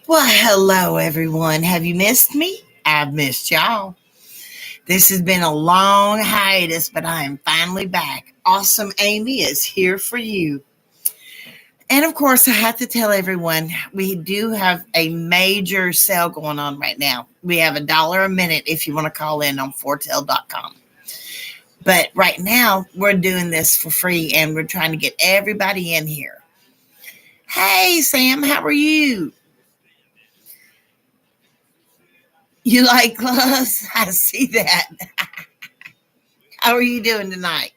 Well, hello, everyone. Have you missed me? I've missed y'all. This has been a long hiatus, but I am finally back. Awesome Amy is here for you. And of course, I have to tell everyone we do have a major sale going on right now. We have $1 a minute if you want to call in on fortel.com. But right now, we're doing this for free and we're trying to get everybody in here. Hey, Sam, how are you? You like gloves? I see that. How are you doing tonight?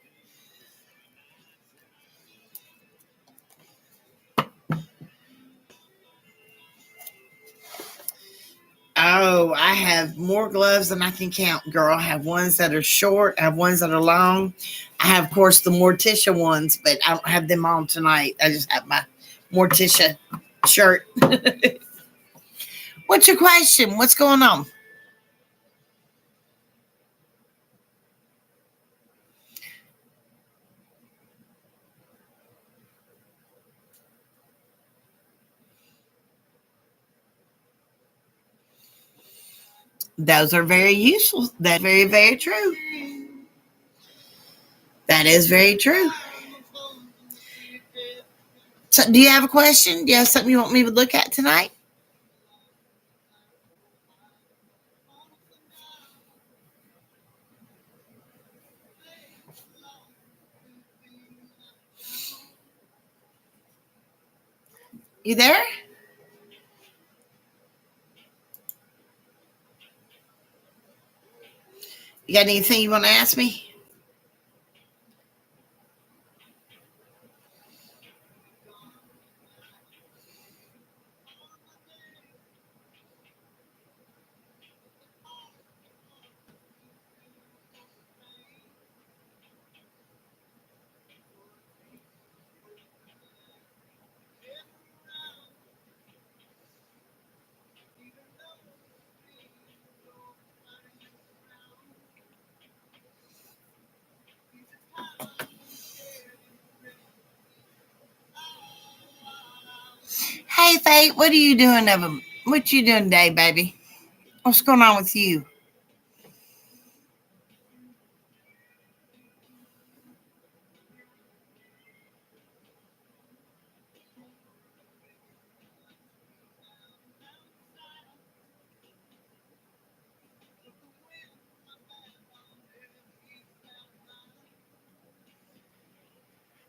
Oh, I have more gloves than I can count, girl. I have ones that are short, I have ones that are long. I have, of course, the Morticia ones, but I don't have them on tonight. I just have my Morticia shirt. What's your question? What's going on? Those are very useful. That's very, very true. That is very true. So, do you have a question? Do you have something you want me to look at tonight? You there? You got anything you want to ask me? Hey, Faith, what are you doing of them? What you doing today, baby? What's going on with you?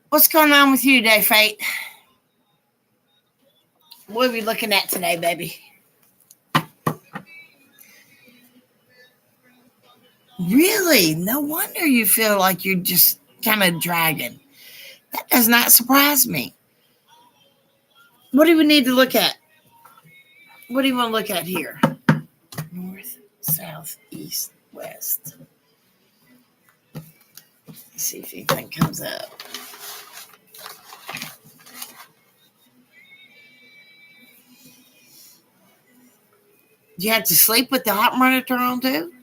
What's going on with you today, Faith? What are we looking at today, baby? Really? No wonder you feel like you're just kind of dragging. That does not surprise me. What do we need to look at? What do you want to look at here? North, south, east, west. Let's see if anything comes up. Do you have to sleep with the heart monitor on too?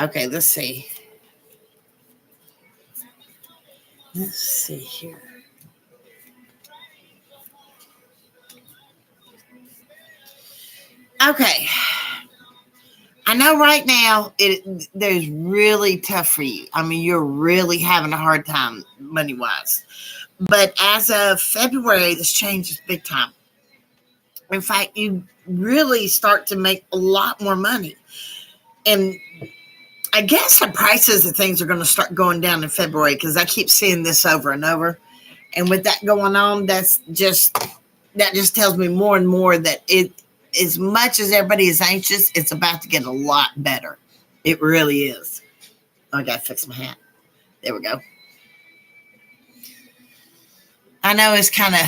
Okay, let's see. Let's see here. Okay. I know right now there's really tough for you. I mean, you're really having a hard time money wise. But as of February, this changes big time. In fact, you really start to make a lot more money. And I guess the prices of things are going to start going down in February because I keep seeing this over and over. And with that going on, that just tells me more and more that it, as much as everybody is anxious, it's about to get a lot better. It really is. Oh, I got to fix my hat. There we go. I know it's kind of,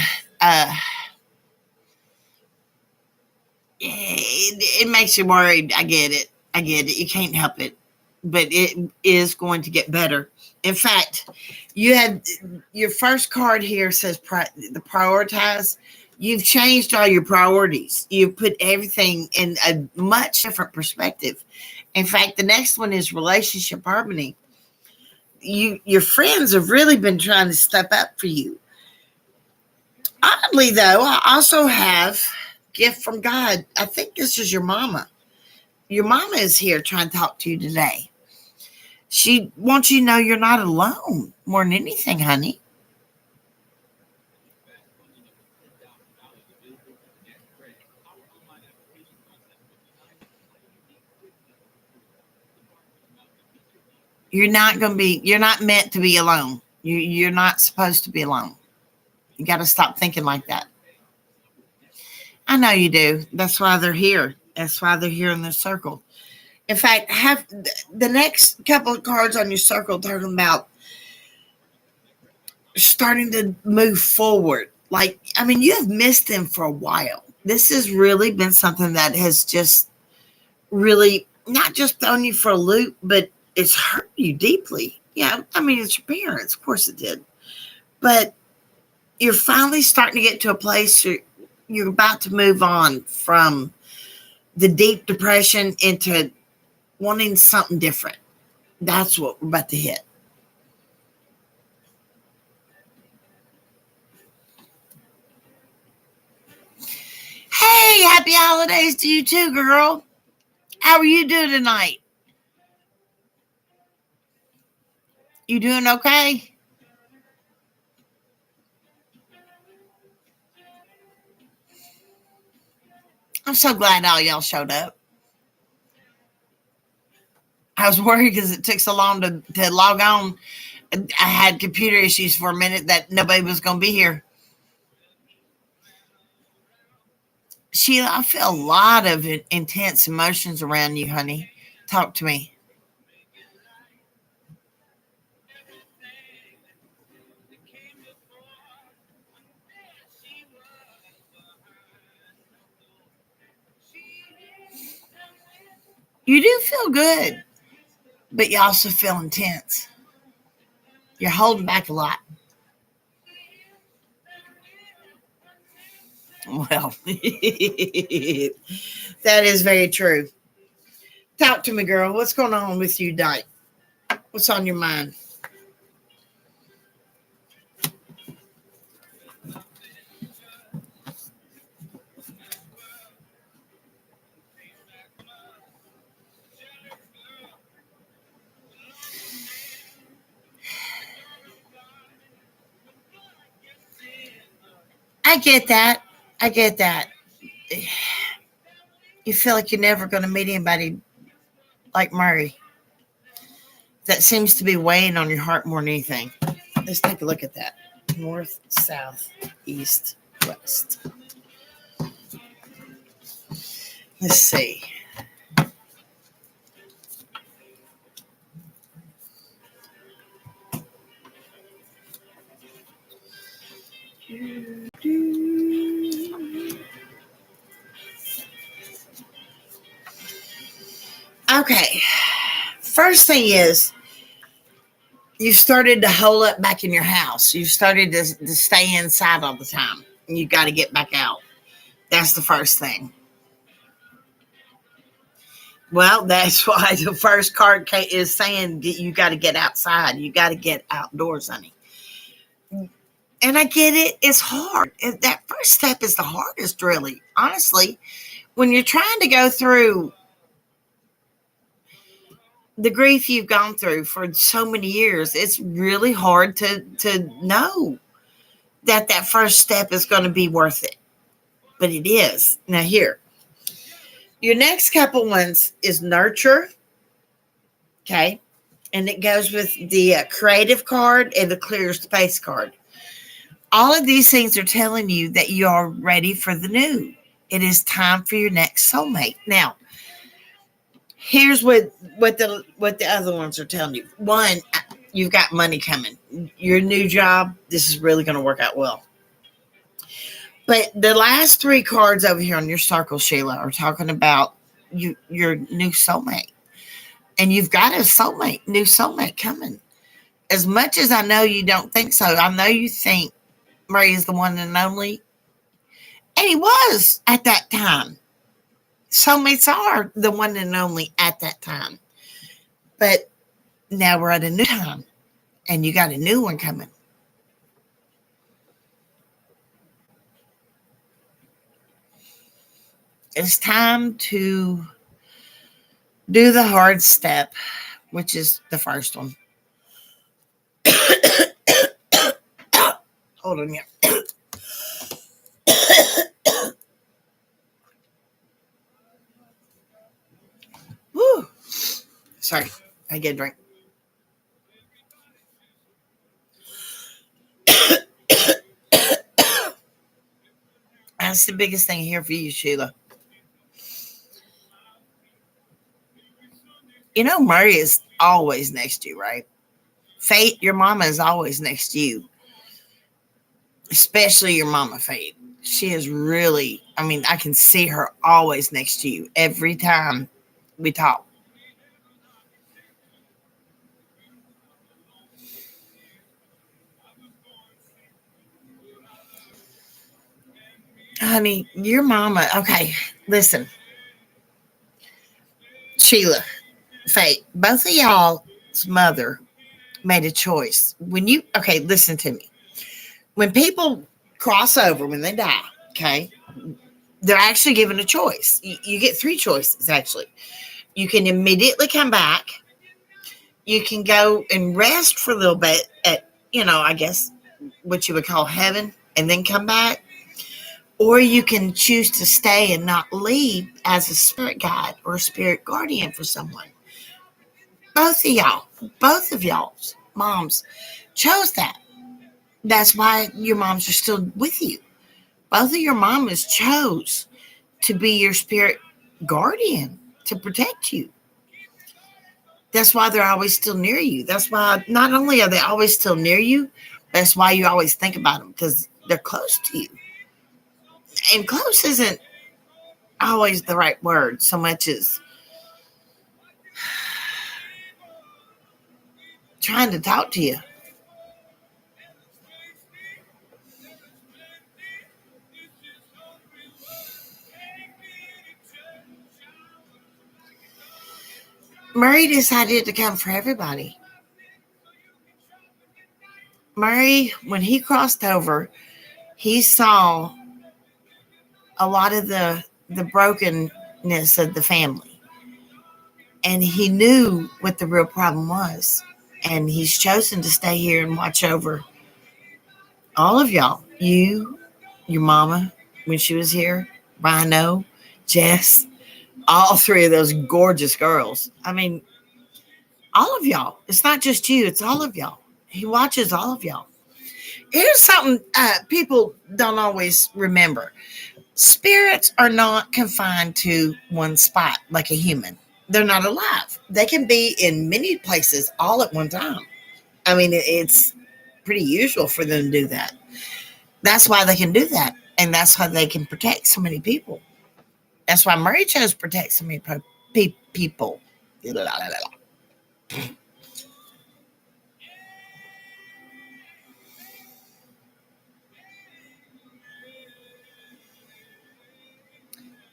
it makes you worried. I get it. I get it. You can't help it. But it is going to get better. In fact, you had your first card here says the prioritize. You've changed all your priorities. You've put everything in a much different perspective. In fact, the next one is relationship harmony. Your friends have really been trying to step up for you. Oddly, though, I also have gift from God. I think this is your mama. Your mama is here trying to talk to you today. She wants you to know you're not alone more than anything, honey. You're not meant to be alone. You're not supposed to be alone. You got to stop thinking like that. I know you do. That's why they're here. That's why they're here in the circle. In fact, have the next couple of cards on your circle talking about starting to move forward. Like, I mean, you have missed them for a while. This has really been something that has just really not just thrown you for a loop, but it's hurt you deeply. Yeah, I mean, it's your parents. Of course it did. But you're finally starting to get to a place you're about to move on from the deep depression into wanting something different. That's what we're about to hit. Hey, happy holidays to you too, girl. How are you doing tonight? You doing okay? I'm so glad all y'all showed up. I was worried because it took so long to log on. I had computer issues for a minute that nobody was going to be here. Sheila, I feel a lot of intense emotions around you, honey. Talk to me. You do feel good, but you also feel intense. You're holding back a lot. Well, that is very true. Talk to me, girl. What's going on with you tonight? What's on your mind? I get that. I get that. You feel like you're never going to meet anybody like Murray. That seems to be weighing on your heart more than anything. Let's take a look at that. North, south, east, west. Let's see. Okay. First thing is, you started to hole up back in your house. You started to stay inside all the time. You got to get back out. That's the first thing. Well, that's why the first card is saying that you got to get outside. You got to get outdoors, honey. And I get it. It's hard. That first step is the hardest, really. Honestly, when you're trying to go through the grief you've gone through for so many years, it's really hard to know that first step is going to be worth it. But it is. Now, here, your next couple ones is nurture. Okay. And it goes with the creative card and the clear space card. All of these things are telling you that you are ready for the new. It is time for your next soulmate. Now, here's what the other ones are telling you. One, you've got money coming. Your new job, this is really going to work out well. But the last three cards over here on your circle, Sheila, are talking about your new soulmate. And you've got a new soulmate coming. As much as I know you don't think so, I know you think Murray is the one and only. And he was at that time. Soulmates are the one and only at that time. But now we're at a new time. And you got a new one coming. it's time to do the hard step, which is the first one. Hold on, yeah. Woo. Sorry, I get a drink. That's the biggest thing here for you, Sheila. You know, Murray is always next to you, right? Fate, your mama is always next to you, especially your mama, Fate. She is really, I mean, I can see her always next to you every time we talk. Honey, your mama, okay, listen, Sheila, Fate, both of y'all's mother made a choice. Okay, listen to me. When people cross over, when they die, okay, they're actually given a choice. You get three choices, actually. You can immediately come back. You can go and rest for a little bit at, I guess what you would call heaven, and then come back. Or you can choose to stay and not leave as a spirit guide or a spirit guardian for someone. Both of y'all's moms chose that. That's why your moms are still with you. Both of your mamas chose to be your spirit guardian, to protect you. That's why they're always still near you. That's why not only are they always still near you, that's why you always think about them, because they're close to you. And close isn't always the right word so much as trying to talk to you. Murray decided to come for everybody. Murray, when he crossed over, he saw a lot of the brokenness of the family. And he knew what the real problem was. And he's chosen to stay here and watch over all of y'all. You, your mama, when she was here, Rhino, Jess, all three of those gorgeous girls. I mean, all of y'all. It's not just you, it's all of y'all. He watches all of y'all. Here's something people don't always remember. Spirits are not confined to one spot like a human. They're not alive. They can be in many places all at one time. I mean, it's pretty usual for them to do that. That's why they can do that. And that's how they can protect so many people. That's why Murray chose to protect so many people.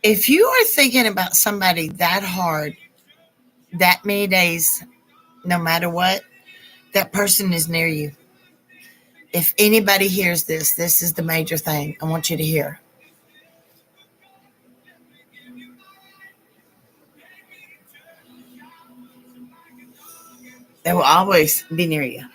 If you are thinking about somebody that hard, that many days, no matter what, that person is near you. If anybody hears this, this is the major thing I want you to hear. They will always be near you.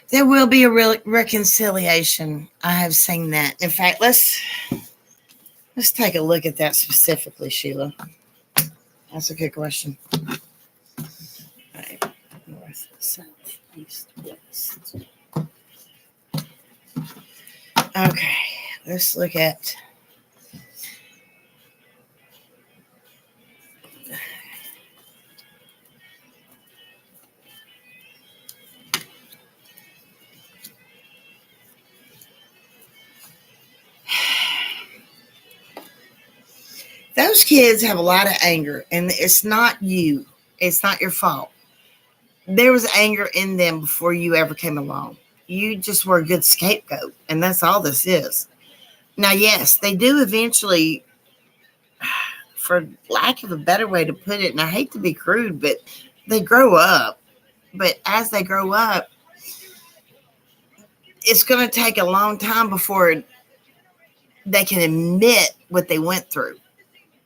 There will be a real reconciliation. I have seen that. In fact, let's take a look at that specifically, Sheila. That's a good question. All right. North, south, east, west. Okay. Let's look at those kids have a lot of anger, and it's not you. It's not your fault. there was anger in them before you ever came along. You just were a good scapegoat, and that's all this is. Now, yes, they do eventually, for lack of a better way to put it, and I hate to be crude, but they grow up. But as they grow up, it's going to take a long time before they can admit what they went through.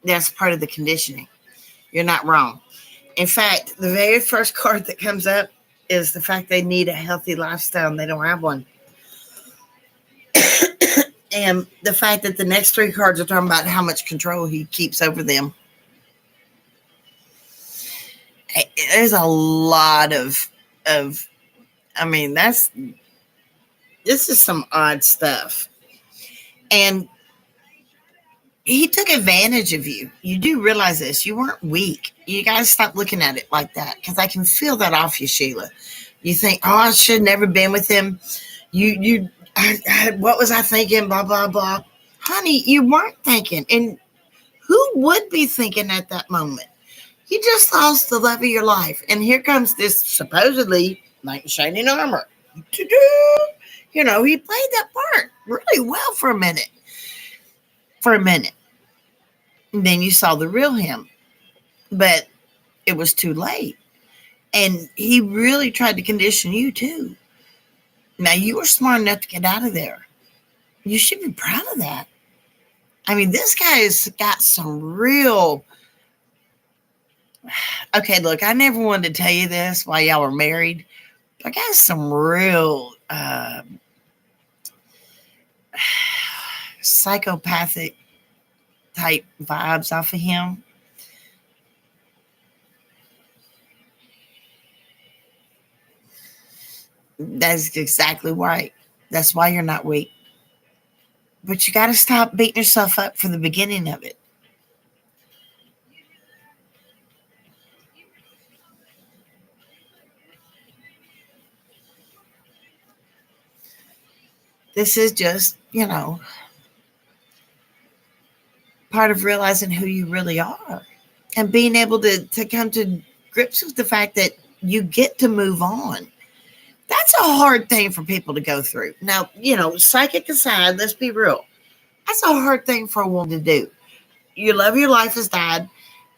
That's part of the conditioning. You're not wrong. In fact, the very first card that comes up is the fact they need a healthy lifestyle and they don't have one. And the fact that the next three cards are talking about how much control he keeps over them. There's a lot of I mean, this is some odd stuff. And he took advantage of you. You do realize this. You weren't weak. You got to stop looking at it like that, because I can feel that off you, Sheila. You think, oh, I should have never been with him. What was I thinking? Blah, blah, blah. Honey, you weren't thinking. And who would be thinking at that moment? You just lost the love of your life. And here comes this supposedly knight in shining armor. You know, he played that part really well for a minute. And then you saw the real him. But it was too late. And he really tried to condition you too. Now, you were smart enough to get out of there. You should be proud of that. I mean, this guy has got some real... Okay, look, I never wanted to tell you this while y'all were married. But I got some real psychopathic type vibes off of him. That's exactly right. That's why you're not weak. But you got to stop beating yourself up for the beginning of it. This is just, part of realizing who you really are and being able to come to grips with the fact that you get to move on. That's a hard thing for people to go through. Now, psychic aside, let's be real. That's a hard thing for a woman to do. Your love of your life has died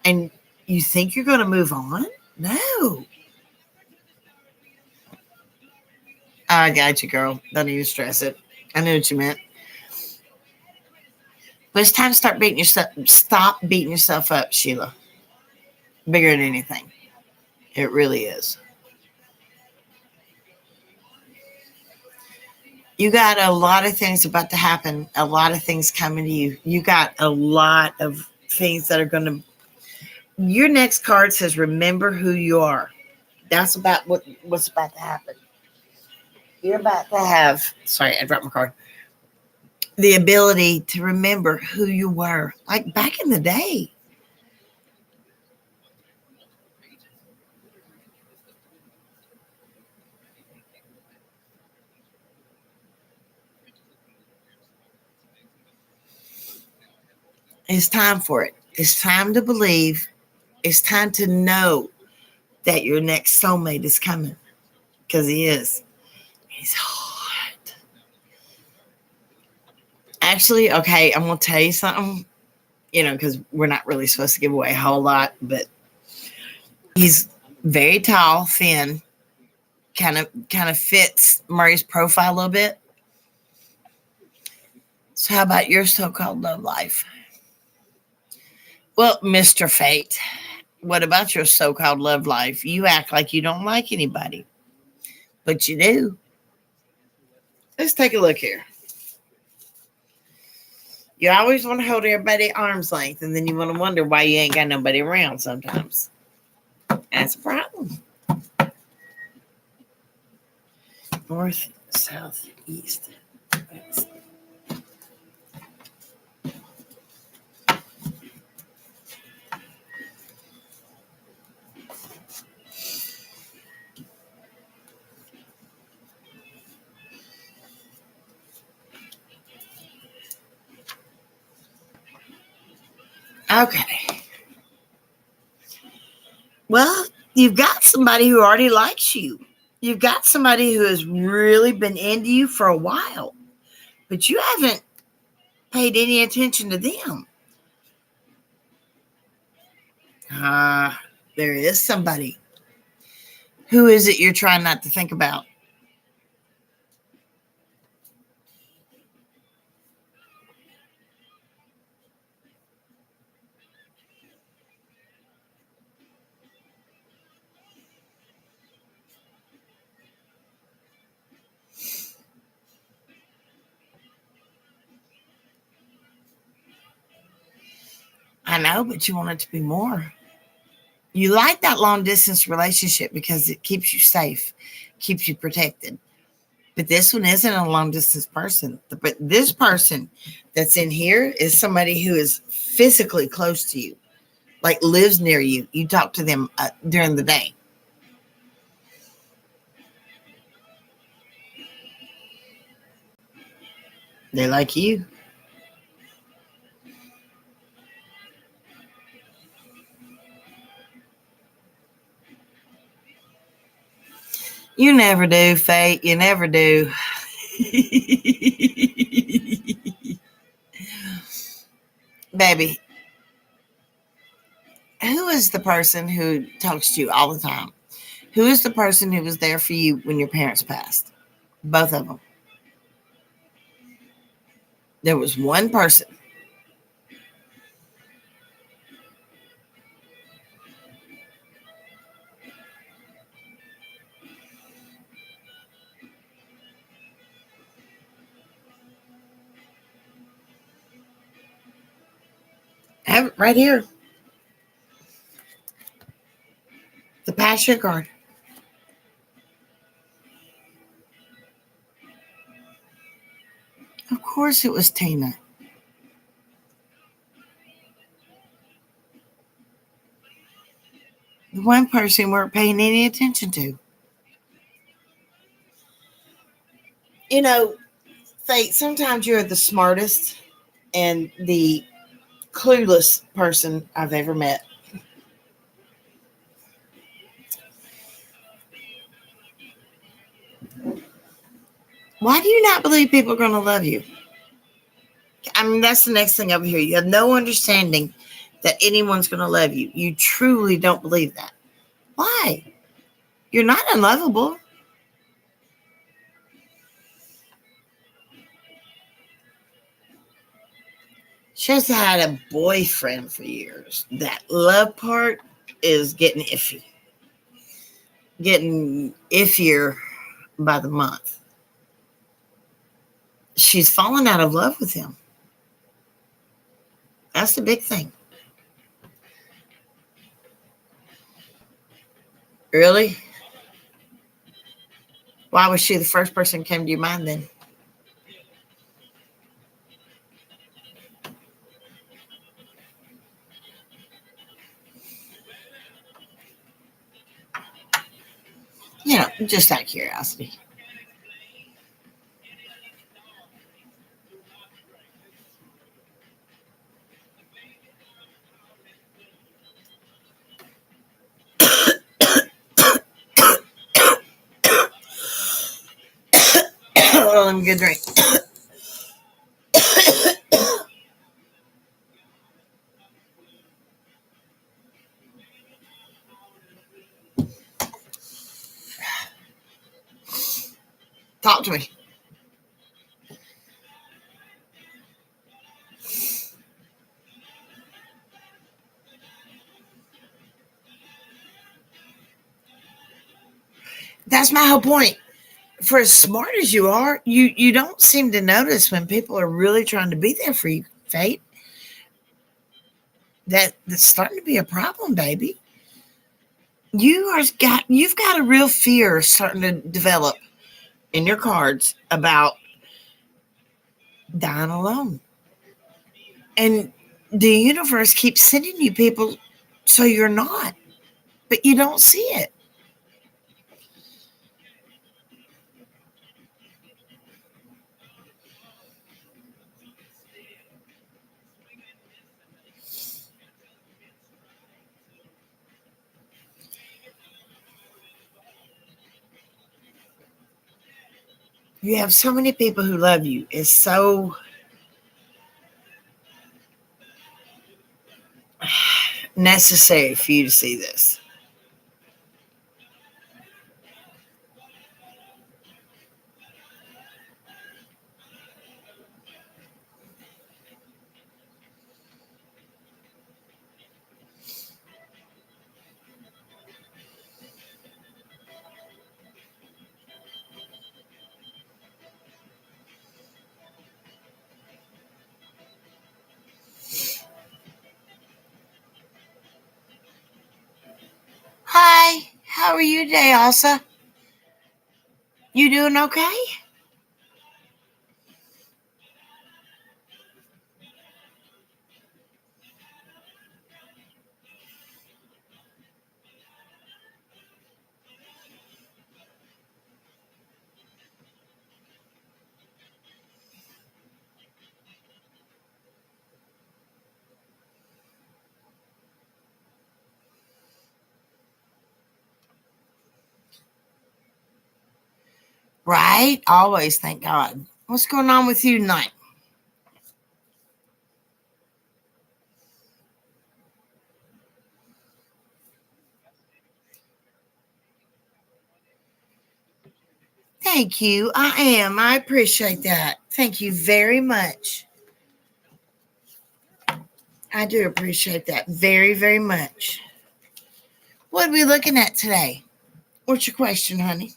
and you think you're going to move on? No. I got you, girl. Don't even stress it. I knew what you meant. But it's time to stop beating yourself up, Sheila. Bigger than anything. It really is. You got a lot of things about to happen. A lot of things coming to you. You got a lot of things that are going to... Your next card says, remember who you are. That's about what's about to happen. You're about to have... Sorry, I dropped my card. The ability to remember who you were. Like back in the day. It's time for it. It's time to believe. It's time to know that your next soulmate is coming. Because he is. He's hot. Actually, okay, I'm going to tell you something. Because we're not really supposed to give away a whole lot. But he's very tall, thin. Kind of fits Murray's profile a little bit. So how about your so-called love life? Well, Mr. Fate, what about your so-called love life? You act like you don't like anybody, but you do. Let's take a look here. You always want to hold everybody at arm's length, and then you want to wonder why you ain't got nobody around sometimes. That's a problem. North, south, east, west. Okay. Well, You've got somebody who already likes you. You've got somebody who has really been into you for a while, but you haven't paid any attention to them. There is somebody. Who is it you're trying not to think about? I know, but you want it to be more. You like that long distance relationship because it keeps you safe, keeps you protected. But this one isn't a long distance person. But this person that's in here is somebody who is physically close to you, like lives near you. You talk to them during the day. They like you. You never do, Fate. You never do. Baby, who is the person who talks to you all the time? Who is the person who was there for you when your parents passed? Both of them. There was one person. I have it right here. The passion card. Of course it was Tina. The one person we weren't paying any attention to. You know, Fate, sometimes you're the smartest and the clueless person I've ever met. Why do you not believe people are going to love you? I mean, that's the next thing over here. You have no understanding that anyone's going to love you. You truly don't believe that. Why? You're not unlovable. She has had a boyfriend for years. That love part is getting iffy. Getting iffier by the month. She's fallen out of love with him. That's the big thing. Really? Why was she the first person who came to your mind then? You know, just out of curiosity. Well, let me get a drink. Talk to me. That's my whole point. For as smart as you are, you don't seem to notice when people are really trying to be there for you, Fate. That's starting to be a problem, baby. You've got a real fear starting to develop in your cards about dying alone. And the universe keeps sending you people so you're not, but you don't see it. You have so many people who love you. It's so necessary for you to see this. Hi, how are you today, Elsa? You doing okay? Right? Always, thank God. What's going on with you tonight? Thank you. I am. I appreciate that. Thank you very much. I do appreciate that very, very much. What are we looking at today? What's your question, honey?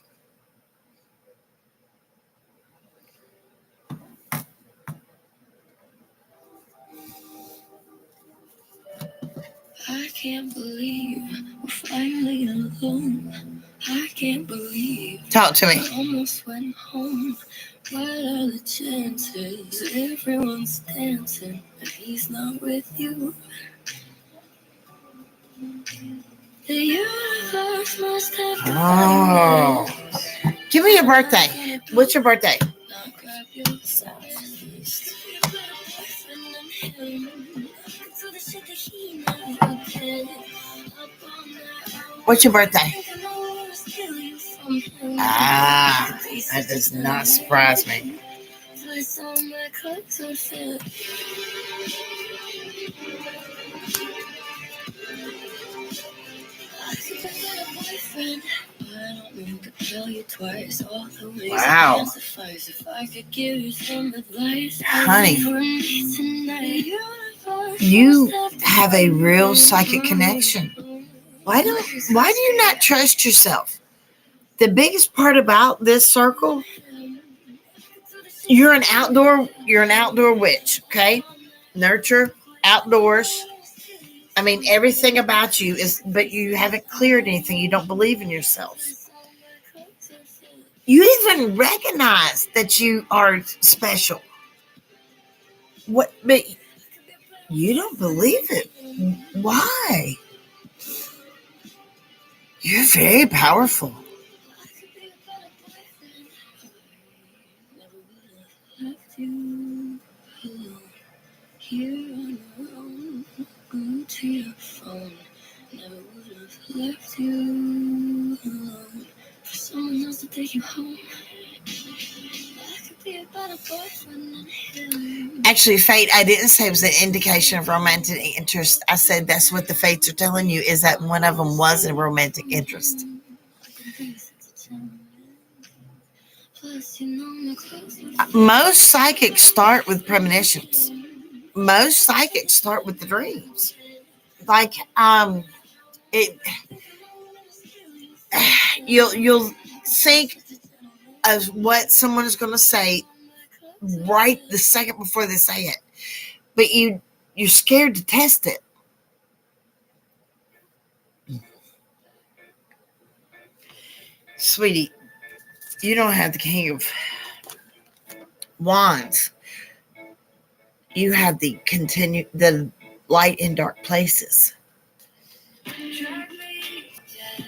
I can't believe we're finally alone. I can't believe. Talk to me. I almost went home. What are the chances? Everyone's dancing, and he's not with you. The universe must have Oh. Give me your birthday. What's your birthday? What's your birthday? Ah, that does not surprise me. Wow. Honey, you have a real psychic connection. Why do you not trust yourself? The biggest part about this circle, you're an outdoor witch, okay? Nurture, outdoors. I mean, everything about you is, but you haven't cleared anything. You don't believe in yourself. You even recognize that you are special. What? But you don't believe it. Why? You're very powerful. Go to your phone. Never would have left you alone for someone else to take you home. I could be a better boyfriend than him. Actually, fate, I didn't say it was an indication of romantic interest. I said that's what the fates are telling you, is that one of them was a romantic interest. Most psychics start with premonitions. Most psychics start with the dreams. Like, it. You'll think of what someone is going to say right the second before they say it, but you're scared to test it. Sweetie, you don't have the King of Wands. You have the light and dark places.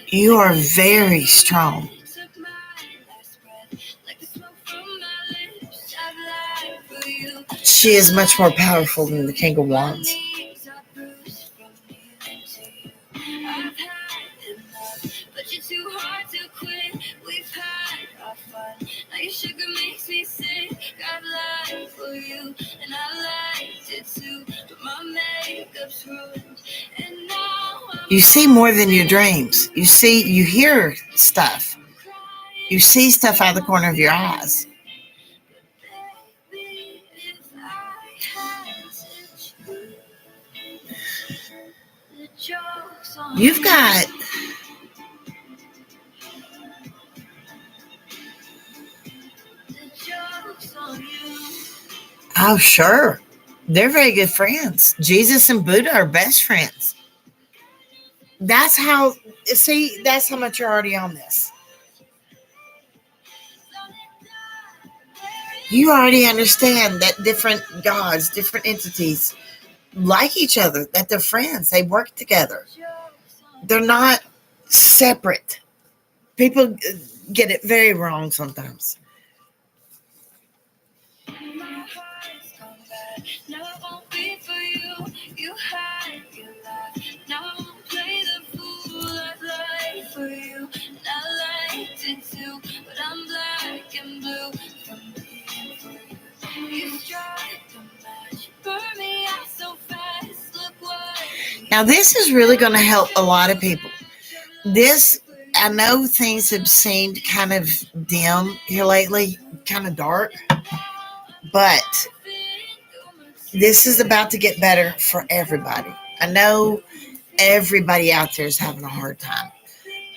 You are very strong. She is much more powerful than the King of Wands. You see more than your dreams. You hear stuff. You see stuff out of the corner of your eyes. You've got oh sure. They're very good friends. Jesus and Buddha are best friends. That's how that's how much you're already on this. You already understand that different gods, different entities like each other, that they're friends, they work together. They're not separate. People get it very wrong sometimes. Now, this is really going to help a lot of people. This, I know things have seemed kind of dim here lately, kind of dark, but this is about to get better for everybody. I know everybody out there is having a hard time.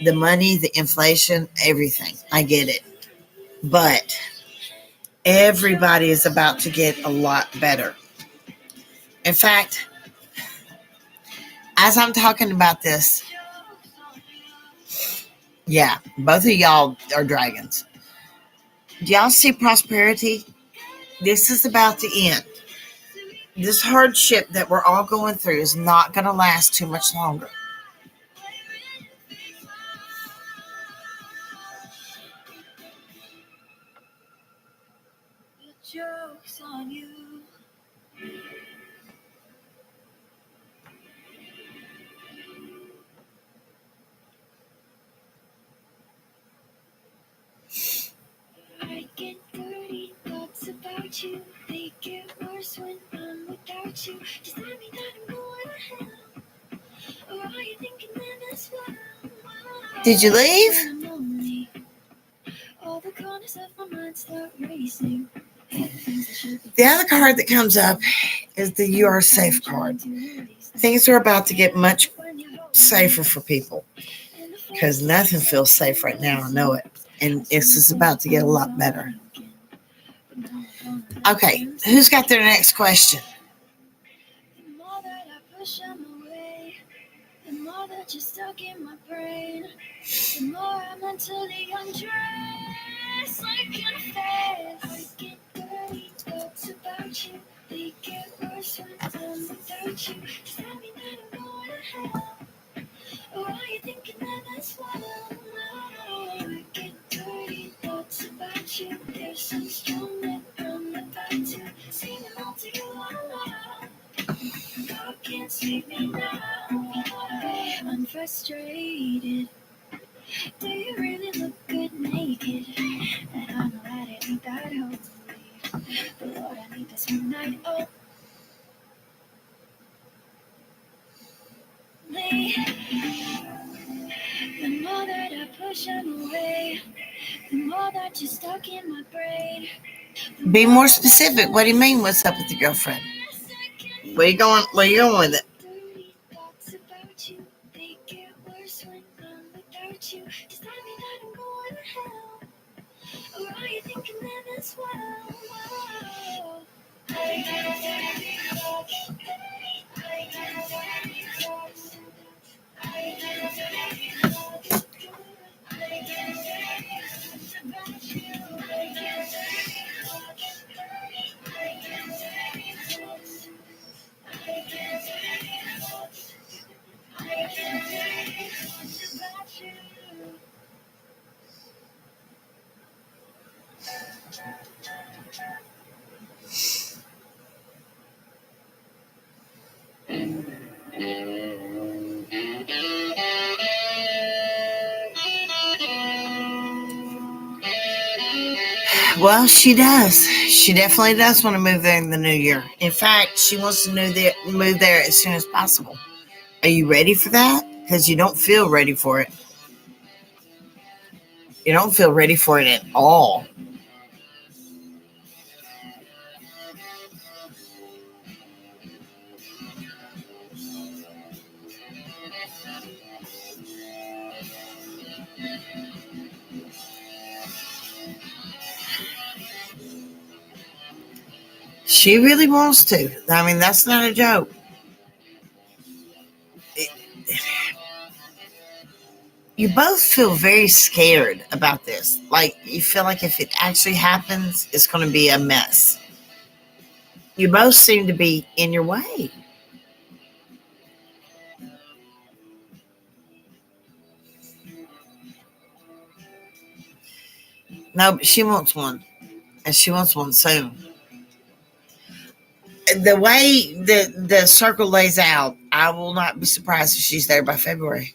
The money, the inflation, everything. I get it. But everybody is about to get a lot better. In fact, as I'm talking about this, yeah, both of y'all are dragons. Do y'all see prosperity? This is about to end. This hardship that we're all going through is not going to last too much longer. The joke's on you. I get dirty thoughts about you. They get worse when I'm without you. Does that mean that I'm going to hell? Or are you thinking that as well? Did you leave? All the corners of my mind start racing. The other card that comes up is the You Are Safe card. Things are about to get much safer for people because nothing feels safe right now. I know it. And it's just about to get a lot better. Okay, who's got their next question? The more that I push them away, the more that you're stuck in my brain, the more I'm mentally undressed like an affair. I get dirty thoughts about you. They get worse when I'm without you. Does that mean that I'm going to hell? Or are you thinking that as well? I get dirty thoughts about you. There's some strong that I'm about to sing them all to you all along. God can't save me now. I'm frustrated. Do you really look good naked? And I know that it ain't that holy. But Lord, I need this midnight oil. The more that I push them away, the more that you're stuck in my brain. Be more specific. What do you mean? What's up with your girlfriend? Where you going? Where you going with it? They get worse when I'm without you. Does that mean that I'm going to hell? Or are you thinking that as well? Well, she does. She definitely does want to move there in the new year. In fact, she wants to move there as soon as possible. Are you ready for that? because you don't feel ready for it. You don't feel ready for it at all. She really wants to. I mean, that's not a joke. You both feel very scared about this. Like, you feel like if it actually happens, it's going to be a mess. You both seem to be in your way. No, but she wants one, and she wants one soon. The way the circle lays out, I will not be surprised if she's there by February.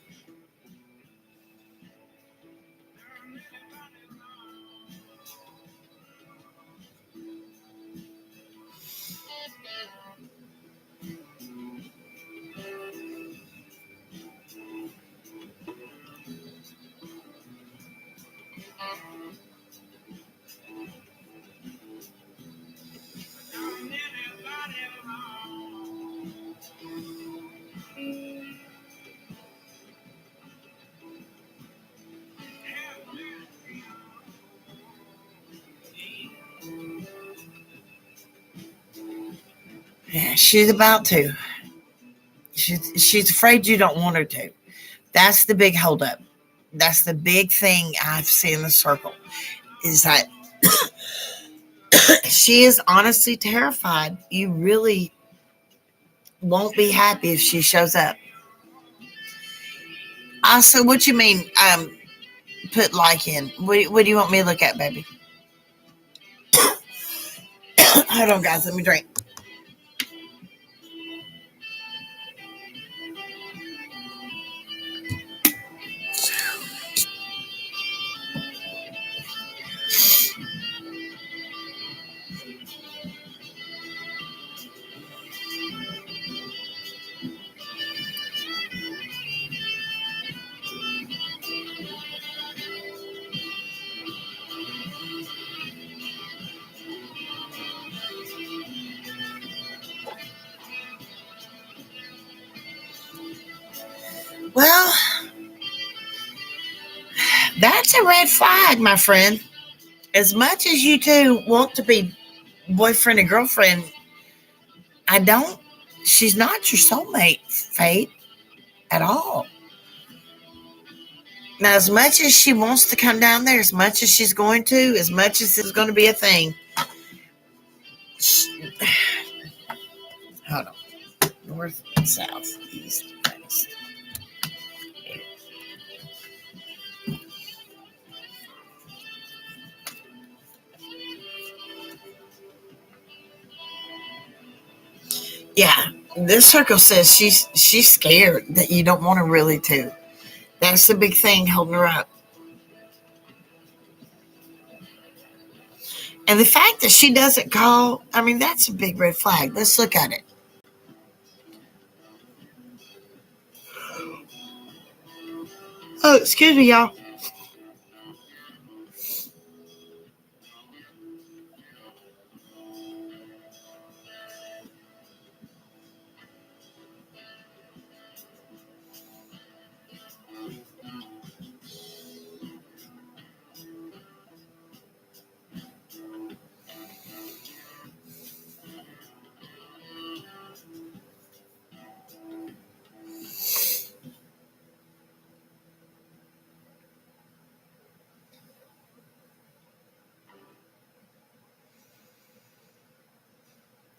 Yeah, she's about to. She's afraid you don't want her to. That's the big holdup. That's the big thing I see in the circle is that she is honestly terrified. You really won't be happy if she shows up. Also, what you mean? Put like in. What do you want me to look at, baby? Hold on, guys. Let me drink. Well, that's a red flag, my friend. As much as you two want to be boyfriend and girlfriend, I don't. She's not your soulmate, Fate, at all. Now, as much as she wants to come down there, as much as she's going to, as much as it's going to be a thing, hold on. North, south, east, west. Yeah, this circle says she's scared that you don't want her really to. That's the big thing holding her up. And the fact that she doesn't call, I mean, that's a big red flag. Let's look at it. Oh, excuse me, y'all.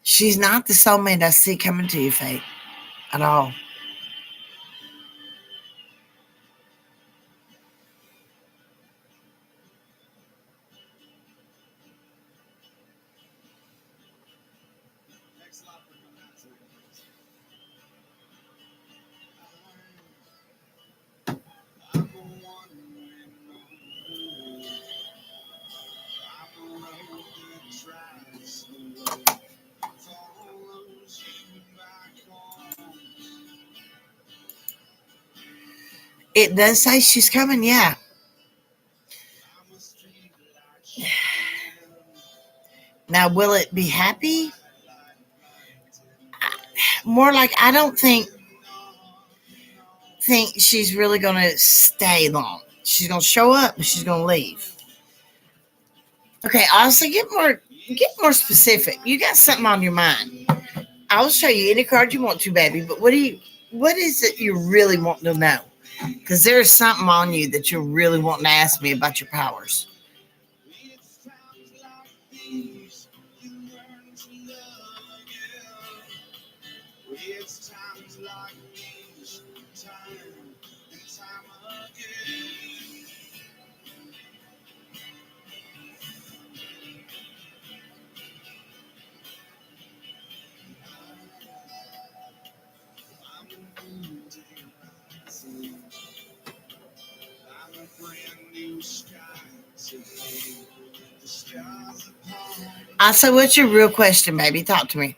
She's not the soulmate I see coming to you, Faith, at all. It does say she's coming, yeah. Now, will it be happy? More like I don't think she's really going to stay long. She's going to show up, but she's going to leave. Okay, honestly, get more specific. You got something on your mind. I'll show you any card you want to, baby. But what is it you really want to know? Because there's something on you that you're really wanting to ask me about your powers. So what's your real question, baby? Talk to me.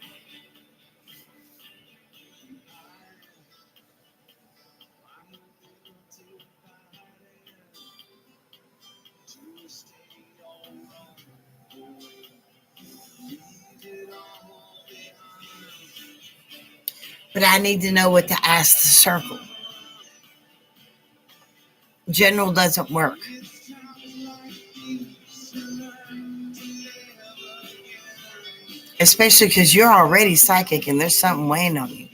But I need to know what to ask the circle. General doesn't work. Especially because you're already psychic and there's something weighing on you.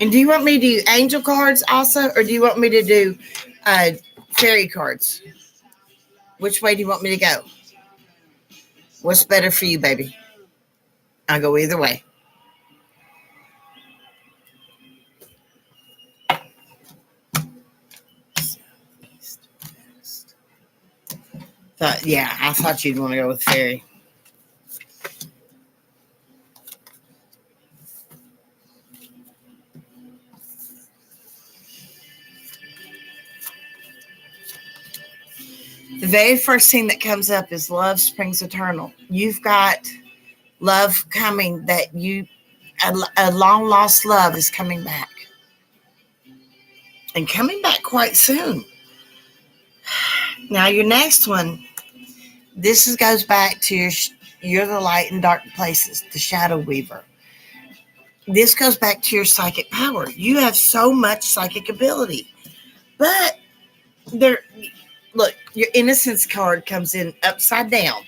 And do you want me to do angel cards also, or do you want me to do fairy cards? Which way do you want me to go? What's better for you, baby? I'll go either way. I thought you'd want to go with fairy. The very first thing that comes up is love springs eternal. You've got love coming a long lost love is coming back. And coming back quite soon. Now your next one, goes back to you're the light in dark places, the shadow weaver. This goes back to your psychic power. You have so much psychic ability. But look, your innocence card comes in upside down.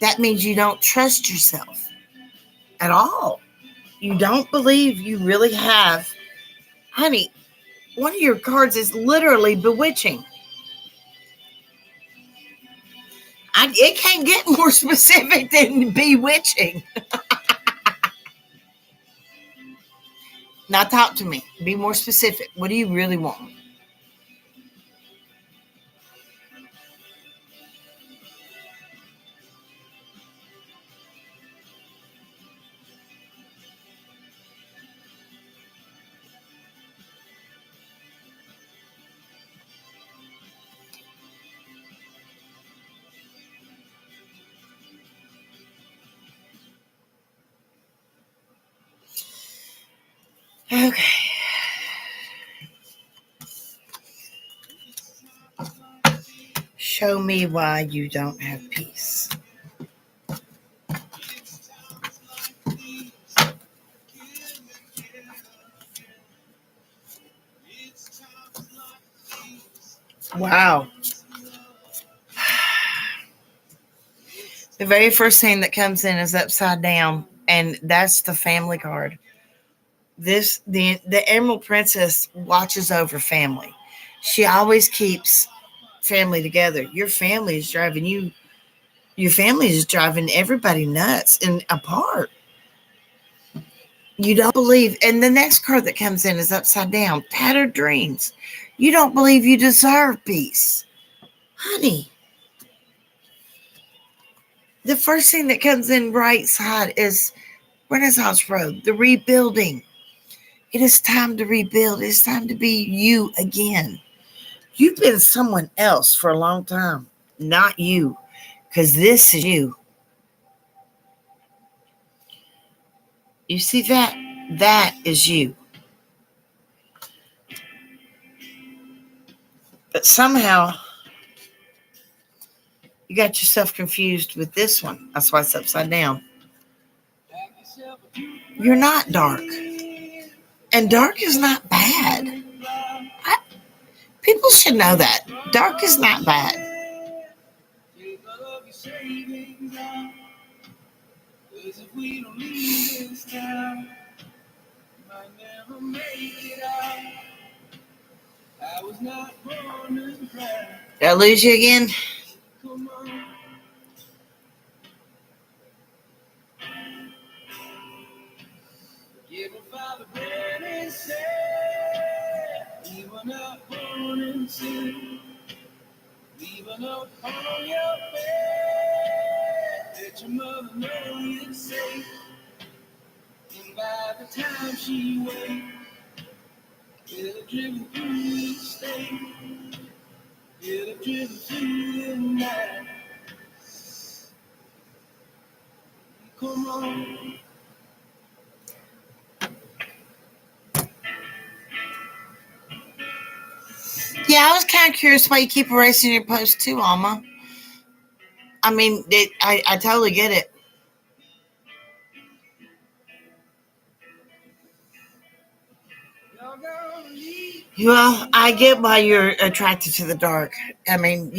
That means you don't trust yourself at all. You don't believe you really have. Honey, one of your cards is literally bewitching. It can't get more specific than bewitching. Now talk to me. Be more specific. What do you really want? Okay. Show me why you don't have peace. Wow. The very first thing that comes in is upside down, and that's the family card. The Emerald Princess watches over family. She always keeps family together. Your family is driving everybody nuts and apart. You don't believe, and the next card that comes in is upside down, tattered dreams. You don't believe you deserve peace. Honey, the first thing that comes in right side is Renaissance Road, the rebuilding. It is time to rebuild. It's time to be you again. You've been someone else for a long time, not you, because this is you. You see that? That is you. But somehow you got yourself confused with this one. That's why it's upside down. You're not dark. And dark is not bad. People should know that. Dark is not bad. Did I lose you again? Even up on your bed, let your mother know you're safe. And by the time she wakes, it'll have driven through the state, it'll have driven through the night. Come on. Yeah, I was kind of curious why you keep erasing your post too, Alma. I mean, I totally get it. Well, I get why you're attracted to the dark. I mean,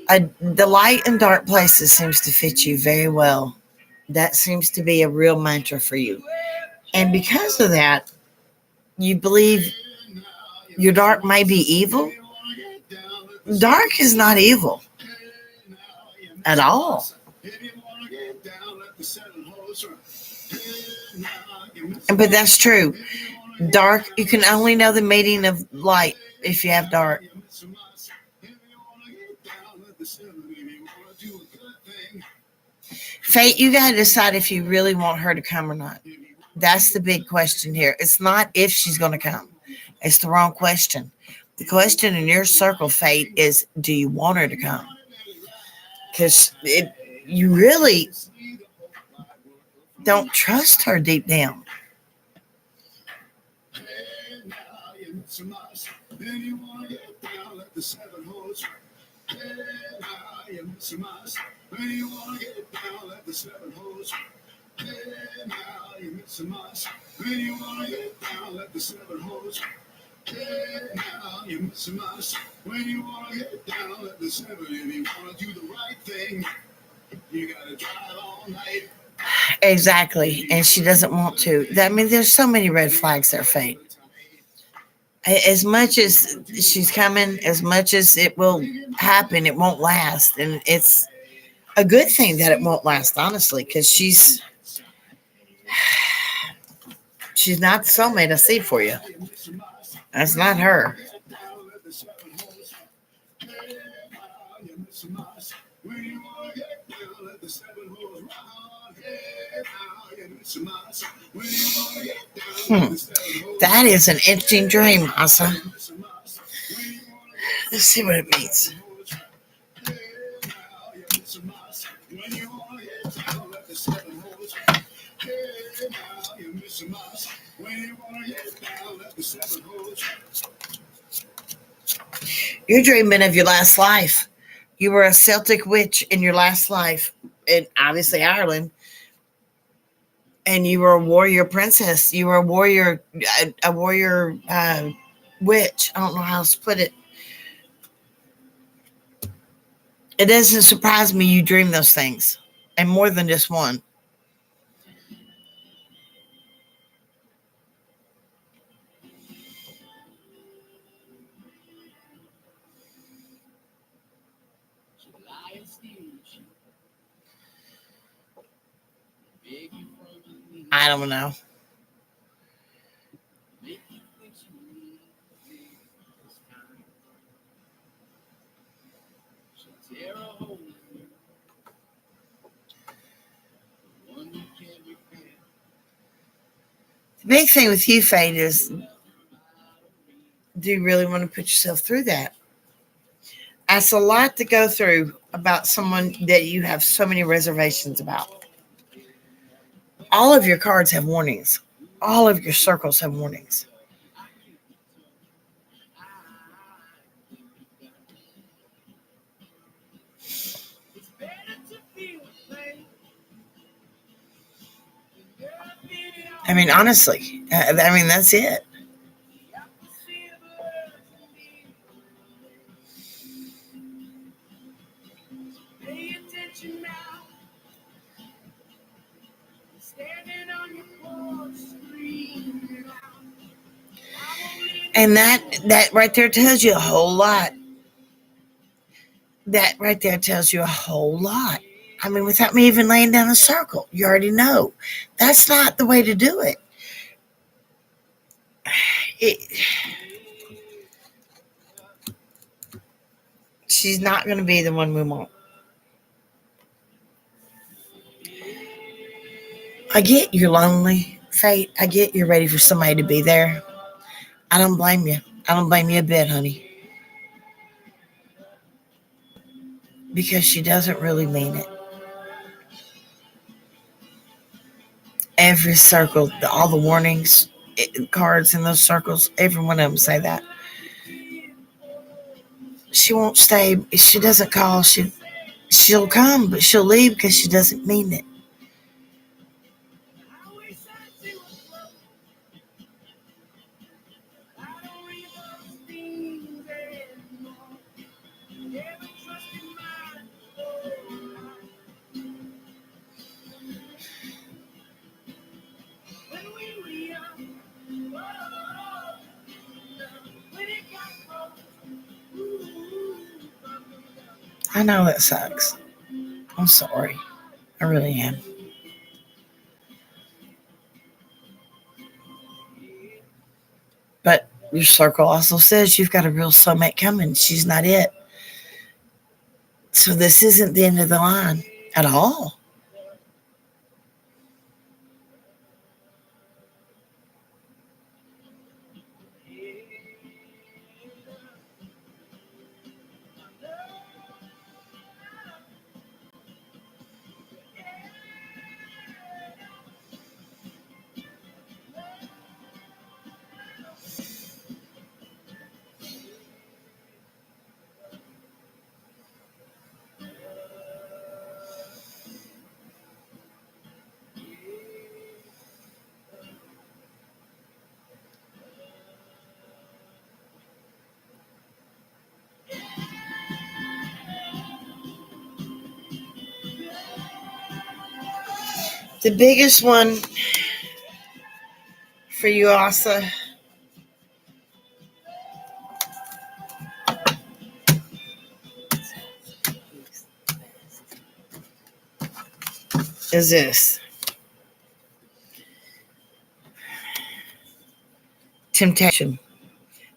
the light and dark places seems to fit you very well. That seems to be a real mantra for you. And because of that, you believe your dark may be evil. Dark is not evil at all. But that's true. Dark, you can only know the meaning of light if you have dark. Fate, you got to decide if you really want her to come or not. That's the big question here. It's not if she's going to come. It's the wrong question. The question in your circle, Fate, is do you want her to come? Because you really don't trust her deep down. Exactly. And she doesn't want to. I mean, there's so many red flags there, Fate. As much as she's coming, as much as it will happen, it won't last. And it's a good thing that it won't last, honestly, because she's not the soulmate I see for you. That's not her. That is an interesting dream, Asa. Let's see what it means. You're dreaming of your last life. You were a Celtic witch in your last life, in obviously Ireland. And you were a warrior princess. You were a warrior witch. I don't know how else to put it. It doesn't surprise me you dream those things, and more than just one. I don't know. The big thing with you, Fate, is do you really want to put yourself through that? That's a lot to go through about someone that you have so many reservations about. All of your cards have warnings. All of your circles have warnings. I mean, honestly, that's it. And that right there tells you a whole lot. That right there tells you a whole lot. I mean, without me even laying down a circle, you already know. That's not the way to do it. She's not going to be the one we want. I get you're lonely, Fate. I get you're ready for somebody to be there. I don't blame you. I don't blame you a bit, honey. Because she doesn't really mean it. Every circle, all the warnings, cards in those circles, every one of them say that. She won't stay. If she doesn't call, she'll come, but she'll leave because she doesn't mean it. I know that sucks. I'm sorry. I really am. But your circle also says you've got a real soulmate coming. She's not it. So this isn't the end of the line at all. The biggest one for you, Asa, is this. Temptation.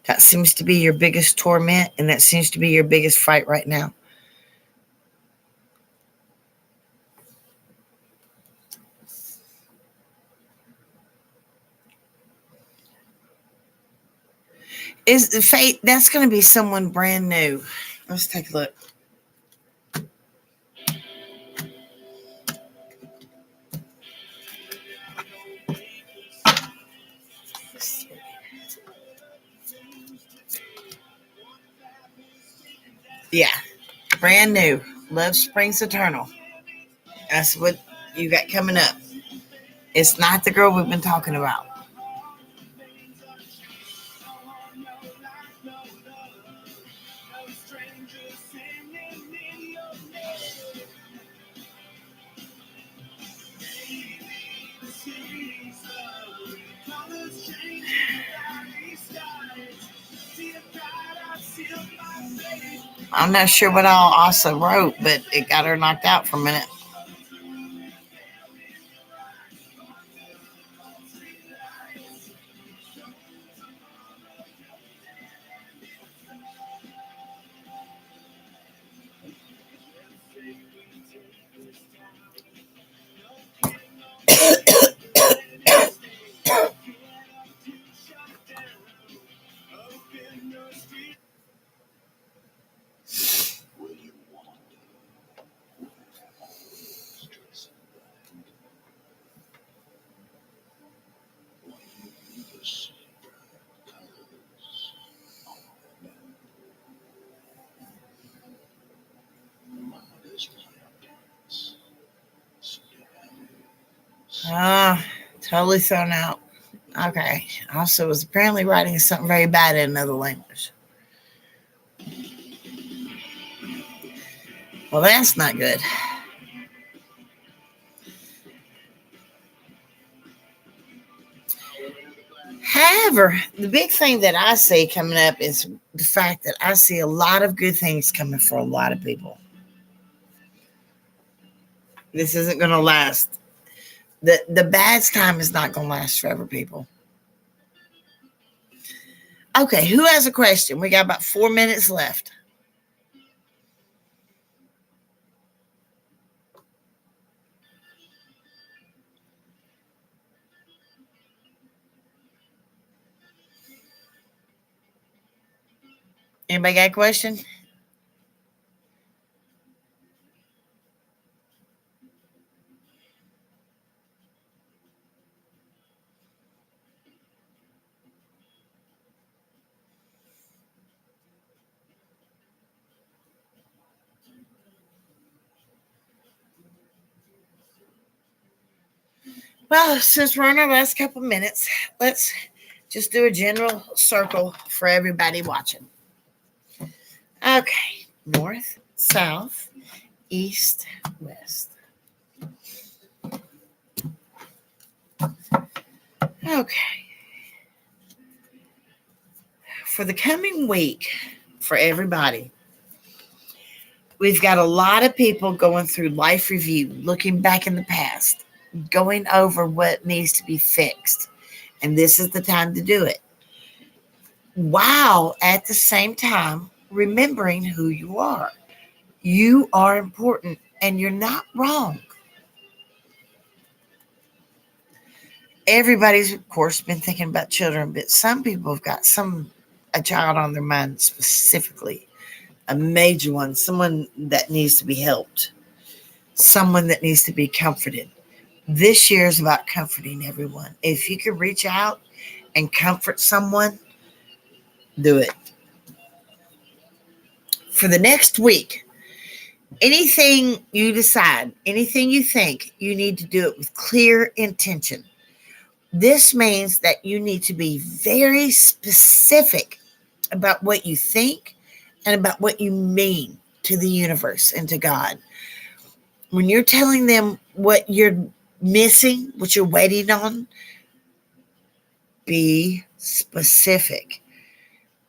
That seems to be your biggest torment, and that seems to be your biggest fight right now. Is the fate that's going to be someone brand new? Let's take a look. Yeah, brand new. Love springs eternal. That's what you got coming up. It's not the girl we've been talking about. I'm not sure what all Asa wrote, but it got her knocked out for a minute. Totally thrown out. Okay. Also was apparently writing something very bad in another language. Well, that's not good. However, the big thing that I see coming up is the fact that I see a lot of good things coming for a lot of people. This isn't going to last. The bad time is not going to last forever, people. Okay, who has a question? We got about 4 minutes left. Anybody got a question? Well, since we're on our last couple minutes, let's just do a general circle for everybody watching. Okay, north, south, east, west. Okay. For the coming week, for everybody, we've got a lot of people going through life review, looking back in the past, going over what needs to be fixed. And this is the time to do it. While at the same time, remembering who you are. You are important and you're not wrong. Everybody's, of course, been thinking about children, but some people have got a child on their mind specifically, a major one, someone that needs to be helped, someone that needs to be comforted. This year is about comforting everyone. If you can reach out and comfort someone, do it. For the next week, anything you decide, anything you think, you need to do it with clear intention. This means that you need to be very specific about what you think and about what you mean to the universe and to God. When you're telling them what you're missing, what you're waiting on, be specific.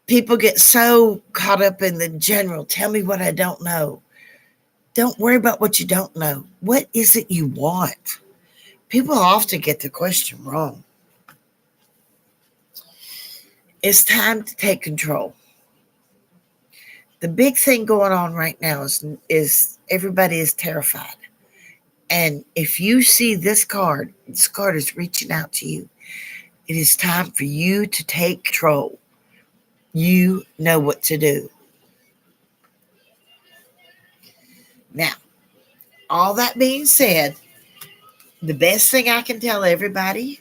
People get so caught up in the general, tell me what I don't know. Don't worry about what you don't know. What is it you want? People often get the question wrong. It's time to take control. The big thing going on right now is everybody is terrified. And if you see this card is reaching out to you. It is time for you to take control. You know what to do. Now, all that being said, the best thing I can tell everybody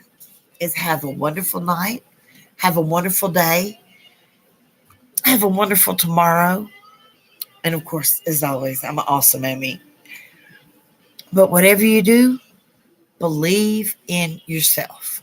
is have a wonderful night. Have a wonderful day. Have a wonderful tomorrow. And of course, as always, I'm awesome at me. But whatever you do, believe in yourself.